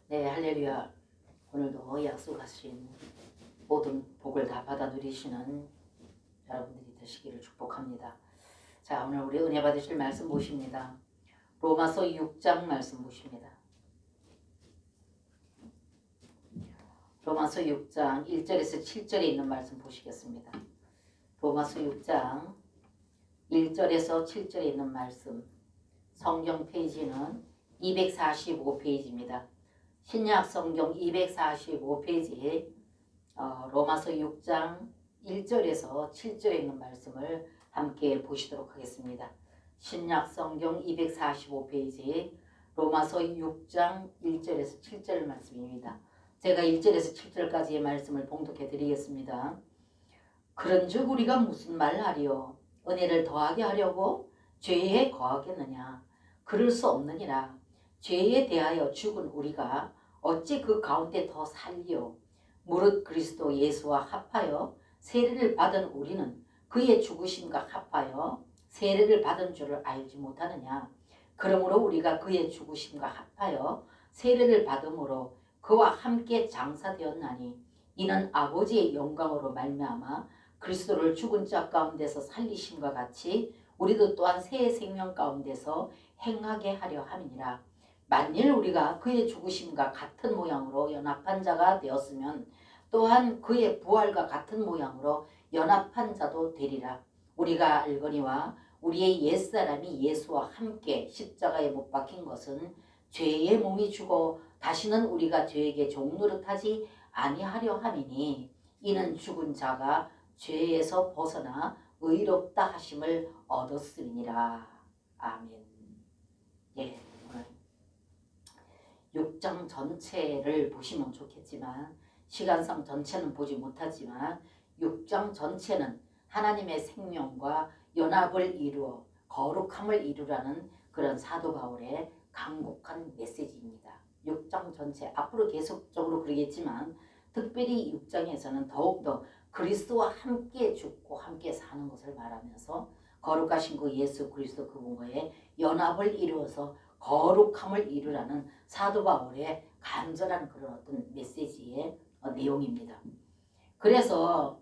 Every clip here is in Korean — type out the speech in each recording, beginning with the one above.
네, 할렐루야. 오늘도 약속하신 모든 복을 다 받아 누리시는 여러분들이 되시기를 축복합니다. 자, 오늘 우리 은혜 받으실 말씀 보십니다. 로마서 6장 말씀 보십니다. 로마서 6장 1절에서 7절에 있는 말씀 보시겠습니다. 로마서 6장 1절에서 7절에 있는 말씀, 성경 페이지는 245페이지입니다. 신약 성경 245페이지에 로마서 6장 1절에서 7절에 있는 말씀을 함께 보시도록 하겠습니다. 신약 성경 245페이지 로마서 6장 1절에서 7절 말씀입니다. 제가 1절에서 7절까지의 말씀을 봉독해 드리겠습니다. 그런즉 우리가 무슨 말하리요? 은혜를 더하게 하려고 죄에 거하겠느냐? 그럴 수 없느니라. 죄에 대하여 죽은 우리가 어찌 그 가운데 더 살리요? 무릇 그리스도 예수와 합하여 세례를 받은 우리는 그의 죽으심과 합하여 세례를 받은 줄을 알지 못하느냐? 그러므로 우리가 그의 죽으심과 합하여 세례를 받음으로 그와 함께 장사되었나니 이는 아버지의 영광으로 말미암아 그리스도를 죽은 자 가운데서 살리심과 같이 우리도 또한 새 생명 가운데서 행하게 하려 함이니라. 만일 우리가 그의 죽으심과 같은 모양으로 연합한 자가 되었으면 또한 그의 부활과 같은 모양으로 연합한 자도 되리라. 우리가 알거니와 우리의 옛사람이 예수와 함께 십자가에 못 박힌 것은 죄의 몸이 죽어 다시는 우리가 죄에게 종노릇하지 아니하려 함이니 이는 죽은 자가 죄에서 벗어나 의롭다 하심을 얻었음이니라. 아멘. 예, 오늘 6장 전체를 보시면 좋겠지만 시간상 전체는 보지 못하지만 6장 전체는 하나님의 생명과 연합을 이루어 거룩함을 이루라는 그런 사도 바울의 간곡한 메시지입니다. 6장 전체 앞으로 계속적으로 그러겠지만 특별히 6장에서는 더욱더 그리스도와 함께 죽고 함께 사는 것을 말하면서 거룩하신 그 예수 그리스도 그분과의 연합을 이루어서 거룩함을 이루라는 사도 바울의 간절한 그런 어떤 메시지의 내용입니다. 그래서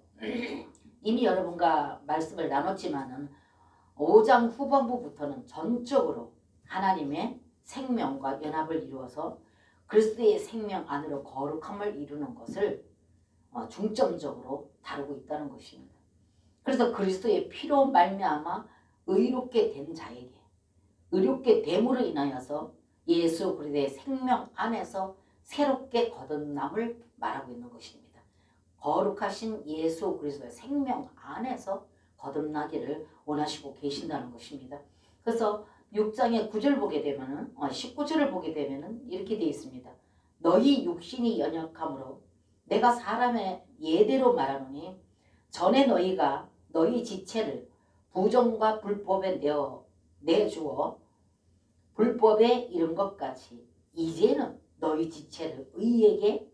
이미 여러분과 말씀을 나눴지만은 5장 후반부부터는 전적으로 하나님의 생명과 연합을 이루어서 그리스도의 생명 안으로 거룩함을 이루는 것을 중점적으로 다루고 있다는 것입니다. 그래서 그리스도의 피로 말미암아 의롭게 된 자에게 의롭게 됨으로 인하여서 예수 그리스도의 생명 안에서 새롭게 거듭남을 말하고 있는 것입니다. 거룩하신 예수 그리스도의 생명 안에서 거듭나기를 원하시고 계신다는 것입니다. 그래서 6장의 9절 보게 되면은 19절을 보게 되면은 이렇게 되어 있습니다. 너희 육신이 연약함으로 내가 사람의 예대로 말하노니 전에 너희가 너희 지체를 부정과 불법에 내주어 불법에 이른 것 같이 이제는 너희 지체를 의에게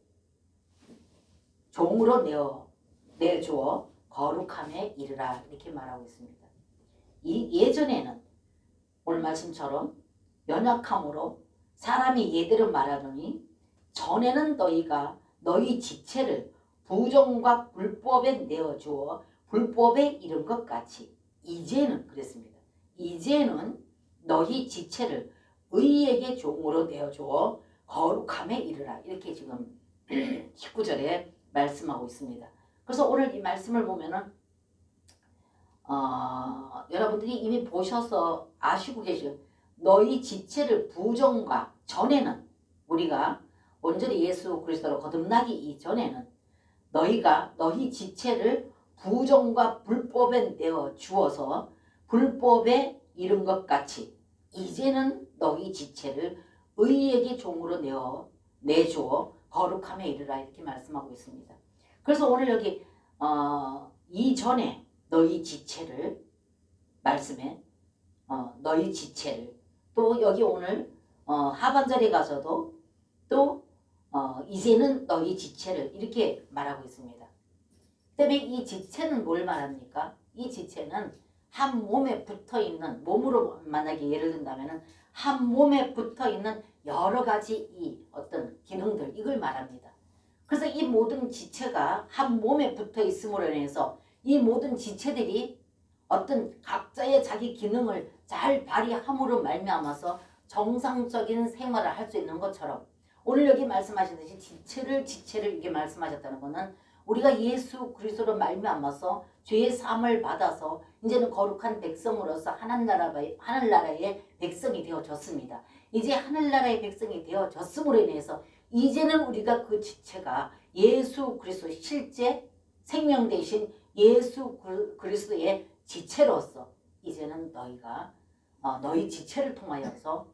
종으로 내주어 거룩함에 이르라 이렇게 말하고 있습니다. 예전에는 오늘 말씀처럼 연약함으로 사람이 예대로 말하더니 전에는 너희가 너희 지체를 부정과 불법에 내어주어 불법에 이른 것 같이 이제는 그랬습니다. 이제는 너희 지체를 의에게 종으로 내어주어 거룩함에 이르라 이렇게 지금 19절에 말씀하고 있습니다. 그래서 오늘 이 말씀을 보면은 여러분들이 이미 보셔서 아시고 계시죠. 너희 지체를 부정과 전에는 우리가 온전히 예수 그리스도로 거듭나기 이전에는 너희가 너희 지체를 부정과 불법에 내어 주어서 불법에 이른 것 같이 이제는 너희 지체를 의에게 종으로 내주어 거룩함에 이르라 이렇게 말씀하고 있습니다. 그래서 오늘 여기 이전에 너희 지체를 말씀에 너희 지체를 또 여기 오늘 하반절에 가서도 또 이제는 너희 지체를 이렇게 말하고 있습니다. 그다음에 이 지체는 뭘 말합니까? 이 지체는 한 몸에 붙어있는 몸으로 만약에 예를 든다면 한 몸에 붙어있는 여러 가지 이 어떤 기능들 이걸 말합니다. 그래서 이 모든 지체가 한 몸에 붙어 있음으로 인해서 이 모든 지체들이 어떤 각자의 자기 기능을 잘 발휘함으로 말미암아서 정상적인 생활을 할 수 있는 것처럼 오늘 여기 말씀하셨듯이 지체를 이렇게 말씀하셨다는 것은 우리가 예수 그리스도로 말미암아서 죄의 사함을 받아서 이제는 거룩한 백성으로서 하늘나라의 백성이 되어졌습니다. 이제 하늘나라의 백성이 되어졌음으로 인해서 이제는 우리가 그 지체가 예수 그리스도 실제 생명 대신 예수 그리스도의 지체로서 이제는 너희가 너희 지체를 통하여서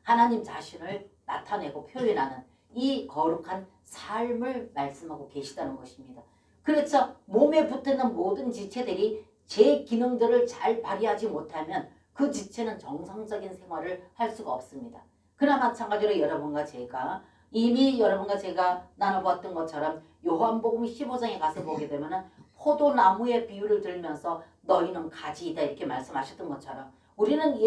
하나님 자신을 나타내고 표현하는 이 거룩한 삶을 말씀하고 계시다는 것입니다. 그래서 몸에 붙는 모든 지체들이 제 기능들을 잘 발휘하지 못하면 그 지체는 정상적인 생활을 할 수가 없습니다. 그러나 마찬가지로 여러분과 제가 이미 여러분과 제가 나눠봤던 것처럼 요한복음 15장에 가서 보게 되면 포도나무의 비유를 들면서 너희는 가지이다 이렇게 말씀하셨던 것처럼 우리는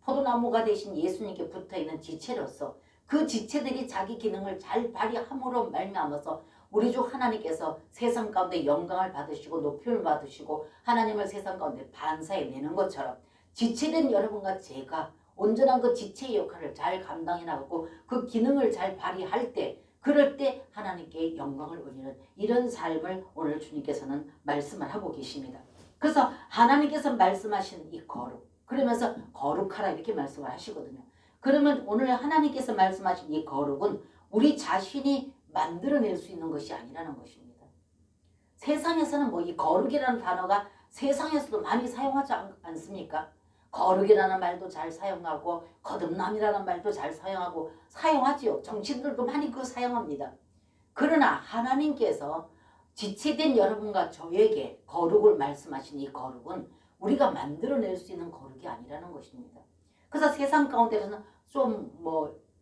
포도나무가 되신 예수님께 붙어있는 지체로서 그 지체들이 자기 기능을 잘 발휘함으로 말미암아서 우리 주 하나님께서 세상 가운데 영광을 받으시고 높임을 받으시고 하나님을 세상 가운데 반사해내는 것처럼 지체된 여러분과 제가 온전한 그 지체의 역할을 잘 감당해 나가고 그 기능을 잘 발휘할 때 그럴 때 하나님께 영광을 올리는 이런 삶을 오늘 주님께서는 말씀을 하고 계십니다. 그래서 하나님께서 말씀하시는 이 거룩 그러면서 거룩하라 이렇게 말씀을 하시거든요. 그러면 오늘 하나님께서 말씀하신 이 거룩은 우리 자신이 만들어낼 수 있는 것이 아니라는 것입니다. 세상에서는 뭐 이 거룩이라는 단어가 세상에서도 많이 사용하지 않습니까? 거룩이라는 말도 잘 사용하고 거듭남이라는 말도 잘 사용하지요. 정치인들도 많이 그거 사용합니다. 그러나 하나님께서 지체된 여러분과 저에게 거룩을 말씀하신 이 거룩은 우리가 만들어낼 수 있는 거룩이 아니라는 것입니다. 그래서 세상 가운데서는 좀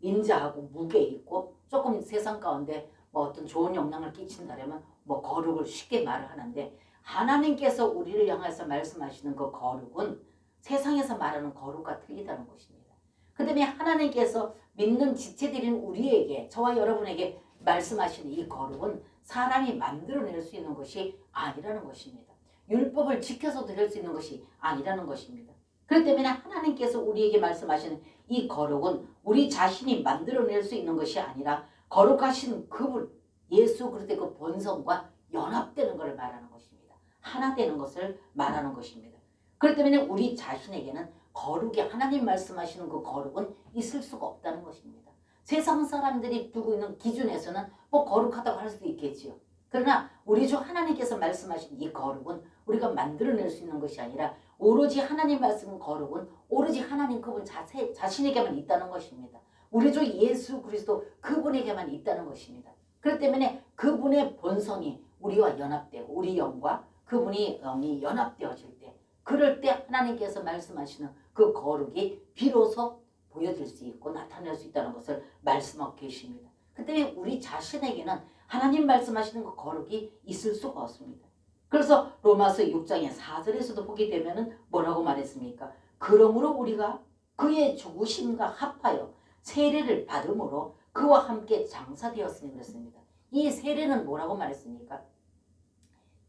인자하고 무게 있고 조금 세상 가운데 어떤 좋은 영향을 끼친다면 거룩을 쉽게 말을 하는데 하나님께서 우리를 향해서 말씀하시는 그 거룩은 세상에서 말하는 거룩과 틀리다는 것입니다. 그 다음에 하나님께서 믿는 지체들인 우리에게 저와 여러분에게 말씀하시는 이 거룩은 사람이 만들어낼 수 있는 것이 아니라는 것입니다. 율법을 지켜서 드릴 수 있는 것이 아니라는 것입니다. 그렇기 때문에 하나님께서 우리에게 말씀하시는 이 거룩은 우리 자신이 만들어낼 수 있는 것이 아니라 거룩하신 그분 예수 그리스도의 그 본성과 연합되는 것을 말하는 것입니다. 하나 되는 것을 말하는 것입니다. 그렇기 때문에 우리 자신에게는 거룩이 하나님 말씀하시는 그 거룩은 있을 수가 없다는 것입니다. 세상 사람들이 두고 있는 기준에서는 거룩하다고 할 수도 있겠지요. 그러나 우리 주 하나님께서 말씀하신 이 거룩은 우리가 만들어낼 수 있는 것이 아니라 오로지 하나님 말씀 거룩은 오로지 하나님 그분 자신에게만 있다는 것입니다. 우리 주 예수 그리스도 그분에게만 있다는 것입니다. 그렇기 때문에 그분의 본성이 우리와 연합되고 우리 영과 그분이 영이 연합되어질 때 그럴 때 하나님께서 말씀하시는 그 거룩이 비로소 보여질 수 있고 나타낼 수 있다는 것을 말씀하고 계십니다. 그때 우리 자신에게는 하나님 말씀하시는 그 거룩이 있을 수가 없습니다. 그래서 로마서 6장의 4절에서도 보게 되면 뭐라고 말했습니까? 그러므로 우리가 그의 죽으심과 합하여 세례를 받음으로 그와 함께 장사되었으니 그랬습니다. 이 세례는 뭐라고 말했습니까?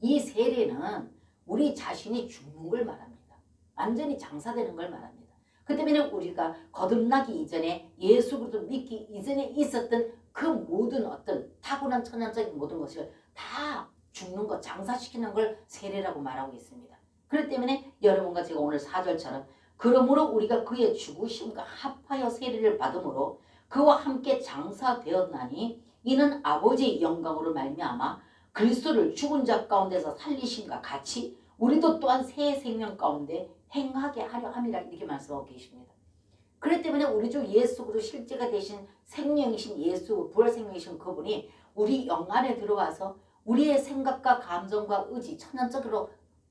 이 세례는 우리 자신이 죽는 걸 말합니다. 완전히 장사되는 걸 말합니다. 그 때문에 우리가 거듭나기 이전에 예수 그리스도 믿기 이전에 있었던 그 모든 어떤 타고난 천연적인 모든 것을 다 죽는 것, 장사시키는 걸 세례라고 말하고 있습니다. 그렇기 때문에 여러분과 제가 오늘 4절처럼 그러므로 우리가 그의 죽으심과 합하여 세례를 받음으로 그와 함께 장사되었나니 이는 아버지의 영광으로 말미암아 그리스도를 죽은 자 가운데서 살리심과 같이 우리도 또한 새 생명 가운데 행하게 하려 함이라 이렇게 말씀하고 계십니다. 그렇기 때문에 우리 주 예수 그리스도 실제가 되신 생명이신 예수 부활생명이신 그분이 우리 영 안에 들어와서 우리의 생각과 감정과 의지 천연적으로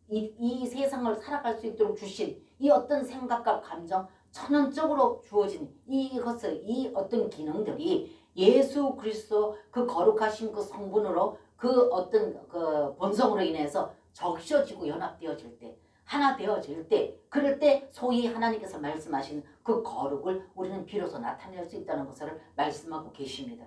이 세상을 살아갈 수 있도록 주신 이 어떤 생각과 감정 천연적으로 주어진 이것을 이 어떤 기능들이 예수 그리스도 그 거룩하신 그 성분으로 그 어떤 그 본성으로 인해서 적셔지고 연합되어질 때 하나 되어질 때, 그럴 때 소위 하나님께서 말씀하신 그 거룩을 우리는 비로소 나타낼 수 있다는 것을 말씀하고 계십니다.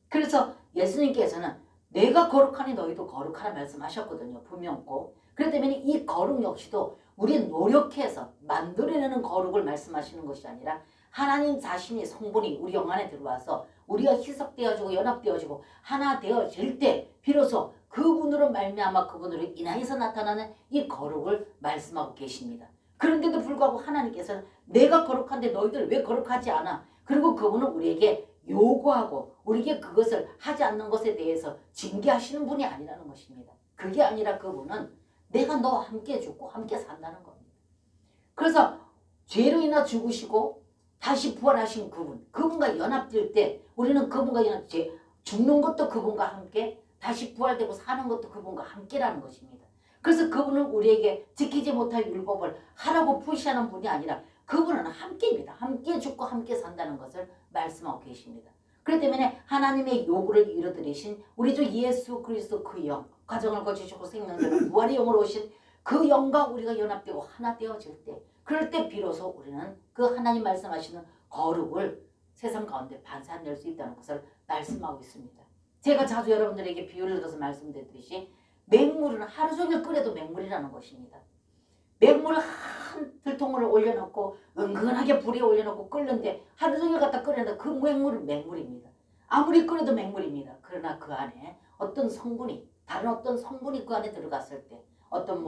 그래서 예수님께서는 내가 거룩하니 너희도 거룩하라 말씀하셨거든요. 분명 꼭. 그렇기 때문에 이 거룩 역시도 우리 노력해서 만들어내는 거룩을 말씀하시는 것이 아니라 하나님 자신이 성분이 우리 영 안에 들어와서 우리가 희석되어지고 연합되어지고 하나 되어질 때 비로소 그분으로 말미암아 그분으로 인하여서 나타나는 이 거룩을 말씀하고 계십니다. 그런데도 불구하고 하나님께서는 내가 거룩한데 너희들 왜 거룩하지 않아? 그리고 그분은 우리에게 요구하고 우리에게 그것을 하지 않는 것에 대해서 징계하시는 분이 아니라는 것입니다. 그게 아니라 그분은 내가 너와 함께 죽고 함께 산다는 겁니다. 그래서 죄로 인하 죽으시고 다시 부활하신 그분과 연합될 때 우리는 그분과 죽는 것도 그분과 함께 다시 부활되고 사는 것도 그분과 함께라는 것입니다. 그래서 그분은 우리에게 지키지 못할 율법을 하라고 푸시하는 분이 아니라 그분은 함께입니다. 함께 죽고 함께 산다는 것을 말씀하고 계십니다. 그렇기 때문에 하나님의 요구를 이루어드리신 우리 주 예수 그리스도 그 영, 과정을 거치시고 생명되는 부활의 영으로 오신 그 영과 우리가 연합되고 하나 되어질 때, 그럴 때 비로소 우리는 그 하나님 말씀하시는 거룩을 세상 가운데 반사낼 수 있다는 것을 말씀하고 있습니다. 제가 자주 여러분들에게 비유를 들어서 말씀드렸듯이 맹물은 하루 종일 끓여도 맹물이라는 것입니다. 맹물을 한 들통을 올려놓고 은근하게 불에 올려놓고 끓는데 하루 종일 갖다 끓였는데 그 맹물은 맹물입니다. 아무리 끓여도 맹물입니다. 그러나 그 안에 어떤 성분이 다른 어떤 성분이 그 안에 들어갔을 때 어떤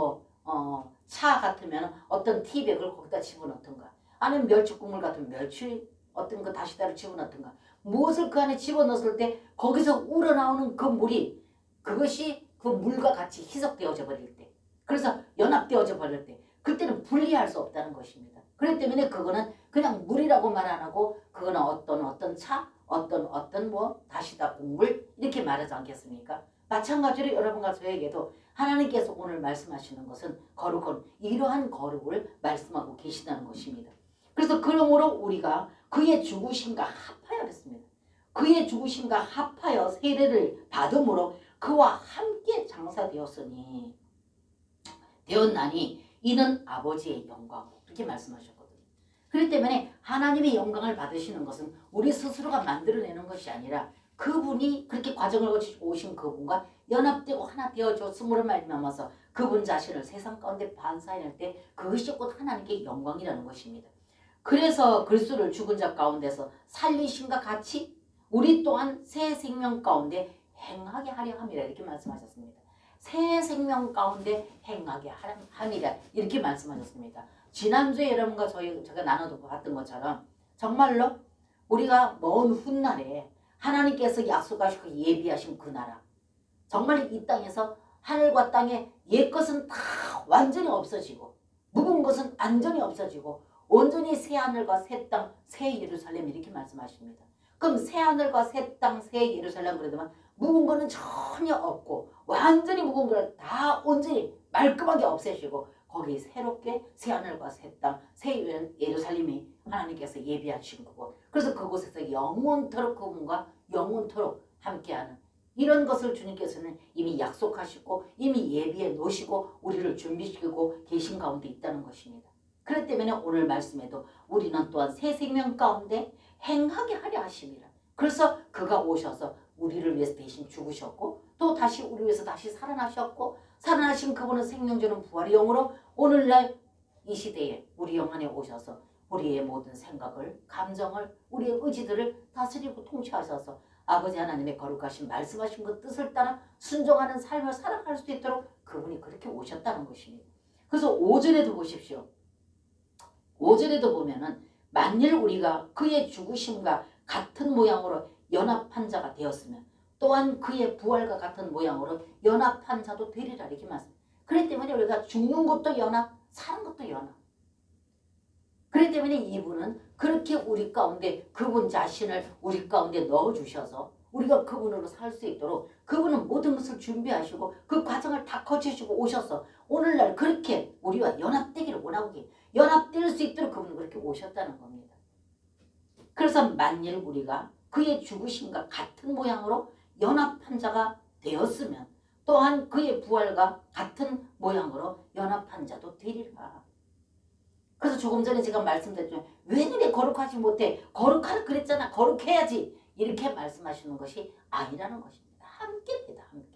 차 같으면 어떤 티백을 거기다 집어넣던가 아니면 멸치국물 같은 멸치 어떤 그 다시다를 집어넣던가 무엇을 그 안에 집어넣었을 때 거기서 우러나오는 그 물이 그것이 그 물과 같이 희석되어져 버릴 때 그래서 연합되어져 버릴 때 그때는 분리할 수 없다는 것입니다. 그렇기 때문에 그거는 그냥 물이라고 말 안 하고 그거는 어떤 차 어떤 다시다 국물 이렇게 말하지 않겠습니까? 마찬가지로 여러분과 저에게도 하나님께서 오늘 말씀하시는 것은 거룩은 이러한 거룩을 말씀하고 계시다는 것입니다. 그래서 그러므로 우리가 그의 죽으심과 합하여 그랬습니다. 그의 죽으심과 합하여 세례를 받음으로 그와 함께 장사되었으니 되었나니 이는 아버지의 영광 이렇게 말씀하셨거든요. 그렇기 때문에 하나님의 영광을 받으시는 것은 우리 스스로가 만들어내는 것이 아니라 그분이 그렇게 과정을 거치고 오신 그분과 연합되고 하나 되어졌음으로 말미암아서 그분 자신을 세상 가운데 반사해낼 때 그것이 곧 하나님께 영광이라는 것입니다. 그래서 그리스도를 죽은 자 가운데서 살리심과 같이 우리 또한 새 생명 가운데 행하게 하려 함이라 이렇게 말씀하셨습니다. 새 생명 가운데 행하게 함이라 이렇게 말씀하셨습니다. 지난주에 여러분과 제가 나눠두고 봤던 것처럼 정말로 우리가 먼 훗날에 하나님께서 약속하시고 예비하신 그 나라 정말 이 땅에서 하늘과 땅에 옛것은 다 완전히 없어지고 묵은 것은 완전히 없어지고 온전히 새 하늘과 새 땅, 새 예루살렘 이렇게 말씀하십니다. 그럼 새 하늘과 새 땅, 새 예루살렘 그러면 묵은 거는 전혀 없고 완전히 묵은 걸 다 온전히 말끔하게 없애시고 거기 새롭게 새 하늘과 새 땅, 새 예루살렘이 하나님께서 예비하신 거고 그래서 그곳에서 영원토록 그분과 영원토록 함께하는 이런 것을 주님께서는 이미 약속하시고 이미 예비해 놓으시고 우리를 준비시키고 계신 가운데 있다는 것입니다. 그렇기 때문에 오늘 말씀에도 우리는 또한 새 생명 가운데 행하게 하려 하심이라. 그래서 그가 오셔서 우리를 위해서 대신 죽으셨고 또 다시 우리 위해서 다시 살아나셨고 살아나신 그분은 생명 주는 부활의 영으로 오늘날 이 시대에 우리 영 안에 오셔서 우리의 모든 생각을 감정을 우리의 의지들을 다스리고 통치하셔서 아버지 하나님의 거룩하신 말씀하신 그 뜻을 따라 순종하는 삶을 살아갈 수 있도록 그분이 그렇게 오셨다는 것입니다. 그래서 5절에도 보십시오. 5절에도 보면은 만일 우리가 그의 죽으심과 같은 모양으로 연합한 자가 되었으면 또한 그의 부활과 같은 모양으로 연합한 자도 되리라 이렇게 말씀합니다. 그렇기 때문에 우리가 죽는 것도 연합, 사는 것도 연합. 그렇기 때문에 이분은 그렇게 우리 가운데 그분 자신을 우리 가운데 넣어주셔서 우리가 그분으로 살 수 있도록 그분은 모든 것을 준비하시고 그 과정을 다 거치시고 오셔서 오늘날 그렇게 우리와 연합되기를 원하고 연합될 수 있도록 그분은 그렇게 오셨다는 겁니다. 그래서 만일 우리가 그의 죽으심과 같은 모양으로 연합한 자가 되었으면 또한 그의 부활과 같은 모양으로 연합한 자도 되리라. 그래서 조금 전에 제가 말씀드렸죠. 왜 너네 거룩하지 못해? 거룩하라 그랬잖아. 거룩해야지. 이렇게 말씀하시는 것이 아니라는 것입니다. 함께입니다. 함께.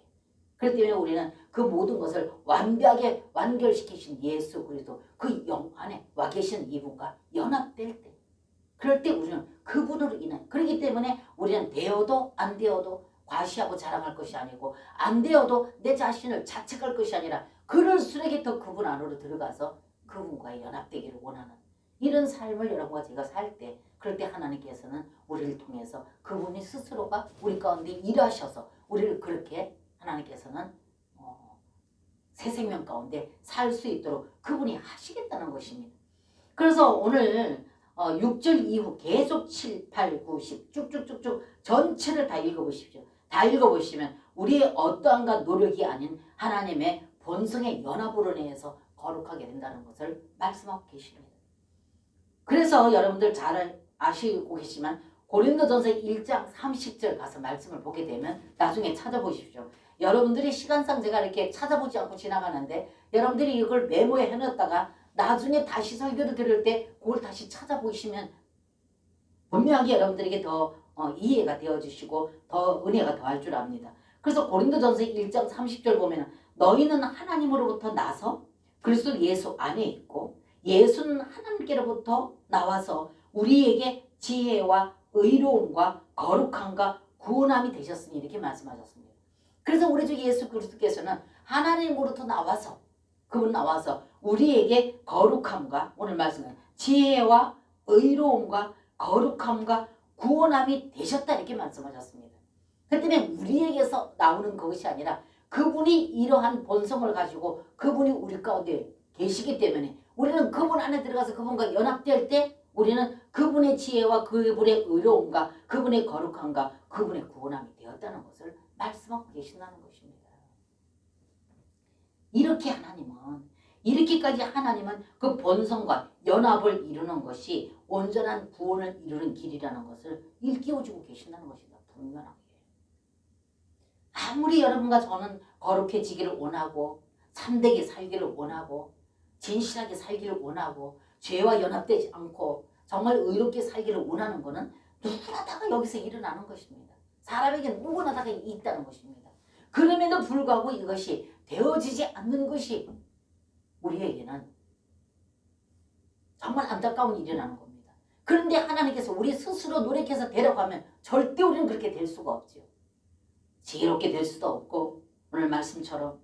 그렇기 때문에 우리는 그 모든 것을 완벽하게 완결시키신 예수 그리스도 그 영 안에 와 계신 이분과 연합될 때, 그럴 때 우리는 그분으로 인해, 그렇기 때문에 우리는 되어도 안 되어도 과시하고 자랑할 것이 아니고, 안 되어도 내 자신을 자책할 것이 아니라 그럴수록 더 그분 안으로 들어가서 그분과 연합되기를 원하는 이런 삶을 여러분과 제가 살 때, 그럴 때 하나님께서는 우리를 통해서 그분이 스스로가 우리 가운데 일하셔서 우리를 그렇게 하나님께서는 새 생명 가운데 살 수 있도록 그분이 하시겠다는 것입니다. 그래서 오늘 6절 이후 계속 7, 8, 9, 10 쭉쭉쭉쭉 전체를 다 읽어보십시오. 다 읽어보시면 우리의 어떠한가 노력이 아닌 하나님의 본성의 연합으로 인해서 거룩하게 된다는 것을 말씀하고 계십니다. 그래서 여러분들 잘 아시고 계시지만 고린도전서 1장 30절 가서 말씀을 보게 되면 나중에 찾아보십시오. 여러분들이 시간상 제가 이렇게 찾아보지 않고 지나가는데 여러분들이 이걸 메모에 해놨다가 나중에 다시 설교를 들을 때 그걸 다시 찾아보시면 분명하게 여러분들에게 더 이해가 되어지시고 더 은혜가 더할 줄 압니다. 그래서 고린도전서 1장 30절 보면 너희는 하나님으로부터 나서 그리스도 예수 안에 있고 예수는 하나님께로부터 나와서 우리에게 지혜와 의로움과 거룩함과 구원함이 되셨으니 이렇게 말씀하셨습니다. 그래서 우리 주 예수 그리스도께서는 하나님으로부터 나와서 그분 나와서 우리에게 거룩함과 오늘 말씀은 지혜와 의로움과 거룩함과 구원함이 되셨다 이렇게 말씀하셨습니다. 그 때문에 우리에게서 나오는 것이 아니라 그분이 이러한 본성을 가지고 그분이 우리 가운데 계시기 때문에 우리는 그분 안에 들어가서 그분과 연합될 때 우리는 그분의 지혜와 그분의 의로움과 그분의 거룩함과 그분의 구원함이 되었다는 것을 말씀하고 계신다는 것입니다. 이렇게까지 하나님은 그 본성과 연합을 이루는 것이 온전한 구원을 이루는 길이라는 것을 일깨워주고 계신다는 것이다. 분명하게. 아무리 여러분과 저는 거룩해지기를 원하고 참되게 살기를 원하고 진실하게 살기를 원하고 죄와 연합되지 않고 정말 의롭게 살기를 원하는 것은 누구나 다가 여기서 일어나는 것입니다. 사람에게 누구나 다가 있다는 것입니다. 그럼에도 불구하고 이것이 되어지지 않는 것이 우리에게는 정말 안타까운 일이라는 겁니다. 그런데 하나님께서 우리 스스로 노력해서 되려고 하면 절대 우리는 그렇게 될 수가 없죠. 지혜롭게 될 수도 없고 오늘 말씀처럼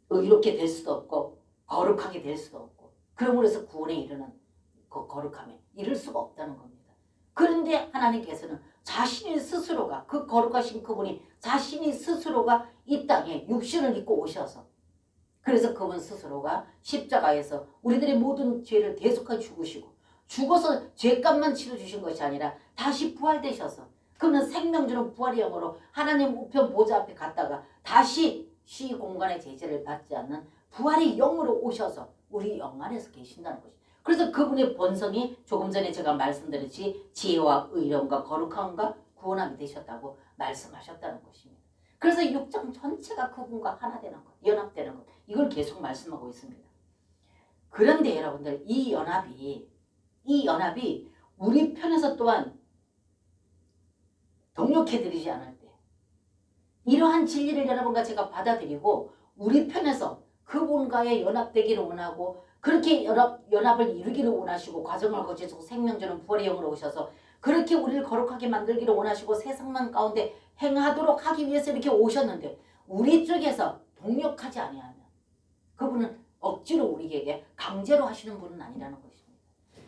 의롭게 될 수도 없고 거룩하게 될 수도 없고 그러므로 해서 구원에 이르는 그 거룩함에 이를 수가 없다는 겁니다. 그런데 하나님께서는 자신이 스스로가 그 거룩하신 그분이 자신이 스스로가 이 땅에 육신을 입고 오셔서 그래서 그분 스스로가 십자가에서 우리들의 모든 죄를 대속하여 죽으시고 죽어서 죄값만 치러주신 것이 아니라 다시 부활되셔서 그는 생명주는 부활의 영으로 하나님 우편 보좌 앞에 갔다가 다시 시 공간의 제재를 받지 않는 부활의 영으로 오셔서 우리 영 안에서 계신다는 것이죠. 그래서 그분의 본성이 조금 전에 제가 말씀드렸지 지혜와 의로움과 거룩함과 구원함이 되셨다고 말씀하셨다는 것입니다. 그래서 6장 전체가 그분과 하나 되는 것, 연합되는 것 이걸 계속 말씀하고 있습니다. 그런데 여러분들 이 연합이 우리 편에서 또한 동력해드리지 않을 때 이러한 진리를 여러분과 제가 받아들이고 우리 편에서 그분과의 연합되기를 원하고 그렇게 연합을 이루기를 원하시고 과정을 거쳐서 생명주는 부활의 영으로 오셔서 그렇게 우리를 거룩하게 만들기를 원하시고 세상만 가운데 행하도록 하기 위해서 이렇게 오셨는데 우리 쪽에서 동력하지 아니하면 그분은 억지로 우리에게 강제로 하시는 분은 아니라는 것입니다.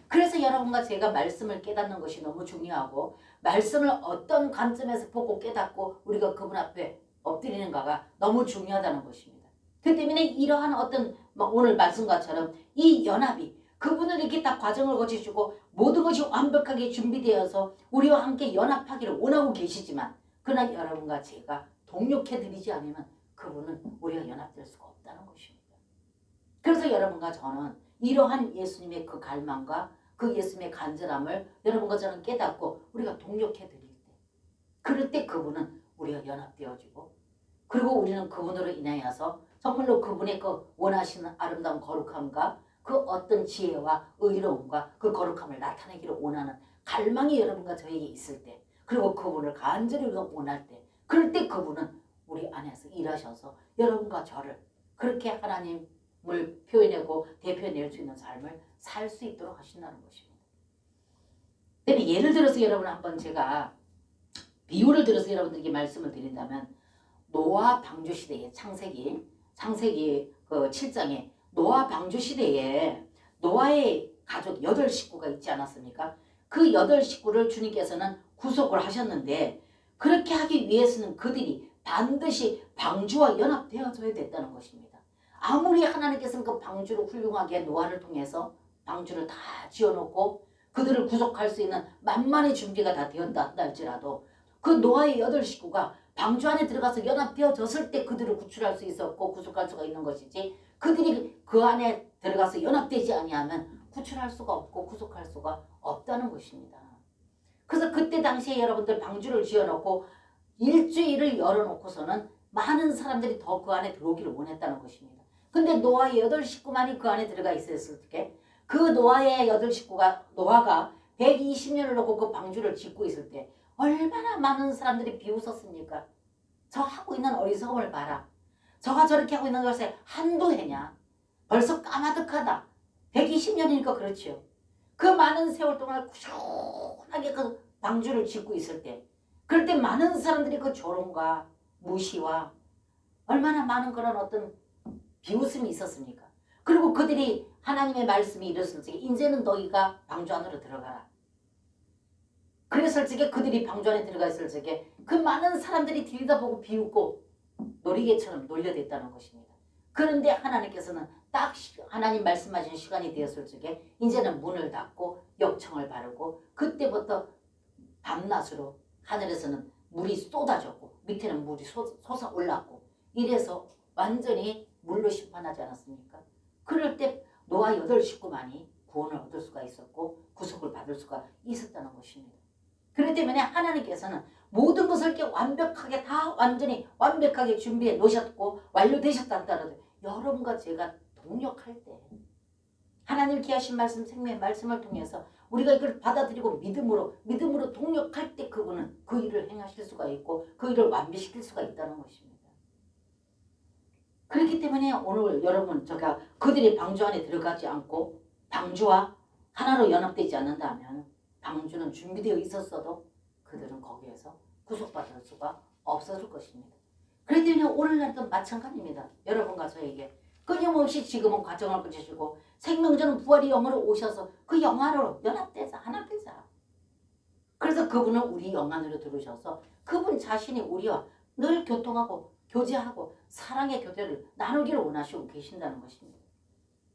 그래서 여러분과 제가 말씀을 깨닫는 것이 너무 중요하고 말씀을 어떤 관점에서 보고 깨닫고 우리가 그분 앞에 엎드리는가가 너무 중요하다는 것입니다. 그 때문에 이러한 어떤 오늘 말씀과처럼 이 연합이 그분을 이렇게 딱 과정을 거치시고 모든 것이 완벽하게 준비되어서 우리와 함께 연합하기를 원하고 계시지만 그러나 여러분과 제가 동력해드리지 않으면 그분은 우리가 연합될 수가 없다는 것입니다. 그래서 여러분과 저는 이러한 예수님의 그 갈망과 그 예수님의 간절함을 여러분과 저는 깨닫고 우리가 동력해드릴 때 그럴 때 그분은 우리가 연합되어지고 그리고 우리는 그분으로 인하여서 정말로 그분의 그 원하시는 아름다운 거룩함과 그 어떤 지혜와 의로움과 그 거룩함을 나타내기를 원하는 갈망이 여러분과 저에게 있을 때, 그리고 그분을 간절히 우리가 원할 때, 그럴 때 그분은 우리 안에서 일하셔서 여러분과 저를 그렇게 하나님을 표현하고 대표낼 수 있는 삶을 살 수 있도록 하신다는 것입니다. 근데 예를 들어서 여러분 한번 제가 비유를 들어서 여러분들에게 말씀을 드린다면, 노아 방주 시대의 창세기 그 7장에 노아 방주 시대에 노아의 가족 8식구가 있지 않았습니까? 그 8식구를 주님께서는 구속을 하셨는데, 그렇게 하기 위해서는 그들이 반드시 방주와 연합되어져야 됐다는 것입니다. 아무리 하나님께서는 그 방주를 훌륭하게 노아를 통해서 방주를 다 지어놓고 그들을 구속할 수 있는 만만의 준비가 다 되었다 할지라도, 그 노아의 8식구가 방주 안에 들어가서 연합되어졌을 때 그들을 구출할 수 있었고 구속할 수가 있는 것이지, 그들이 그 안에 들어가서 연합되지 아니하면 구출할 수가 없고 구속할 수가 없다는 것입니다. 그래서 그때 당시에 여러분들 방주를 지어놓고 일주일을 열어놓고서는 많은 사람들이 더 그 안에 들어오기를 원했다는 것입니다. 근데 노아의 8식구만이 그 안에 들어가 있었을 때, 그 노아의 8식구가, 노아가 120년을 놓고 그 방주를 짓고 있을 때 얼마나 많은 사람들이 비웃었습니까? 저 하고 있는 어리석음을 봐라. 저가 저렇게 하고 있는 것에 한두 해냐? 벌써 까마득하다. 120년이니까 그렇지요. 그 많은 세월 동안 꾸준하게 그 방주를 짓고 있을 때, 그럴 때 많은 사람들이 그 조롱과 무시와 얼마나 많은 그런 어떤 비웃음이 있었습니까? 그리고 그들이 하나님의 말씀이 이랬을 때, 이제는 너희가 방주 안으로 들어가라. 그랬을 적에 그들이 방주 안에 들어가 있을 적에 그 많은 사람들이 들여다보고 비웃고 놀이개처럼 놀려댔다는 것입니다. 그런데 하나님께서는 딱 하나님 말씀하신 시간이 되었을 적에 이제는 문을 닫고 역청을 바르고, 그때부터 밤낮으로 하늘에서는 물이 쏟아졌고 밑에는 물이 솟아 올랐고, 이래서 완전히 물로 심판하지 않았습니까? 그럴 때 노아 8식구만이 구원을 얻을 수가 있었고 구속을 받을 수가 있었다는 것입니다. 그렇기 때문에 하나님께서는 모든 것을 이렇게 완벽하게 다 완전히 완벽하게 준비해 놓으셨고 완료되셨다는 따라도, 여러분과 제가 동력할 때 하나님께 하신 말씀, 생명의 말씀을 통해서 우리가 이걸 받아들이고 믿음으로 동력할 때 그분은 그 일을 행하실 수가 있고 그 일을 완비시킬 수가 있다는 것입니다. 그렇기 때문에 오늘 여러분, 제가 그들이 방주 안에 들어가지 않고 방주와 하나로 연합되지 않는다면 방주는 준비되어 있었어도 그들은 거기에서 구속받을 수가 없었을 것입니다. 그렇기 때문에 오늘날도 마찬가지입니다. 여러분과 저에게 끊임없이 지금은 과정을 거치시고 생명전은 부활이 영으로 오셔서 그 영안으로 연합되자, 하나 되자. 그래서 그분은 우리 영안으로 들으셔서 그분 자신이 우리와 늘 교통하고 교제하고 사랑의 교제를 나누기를 원하시고 계신다는 것입니다.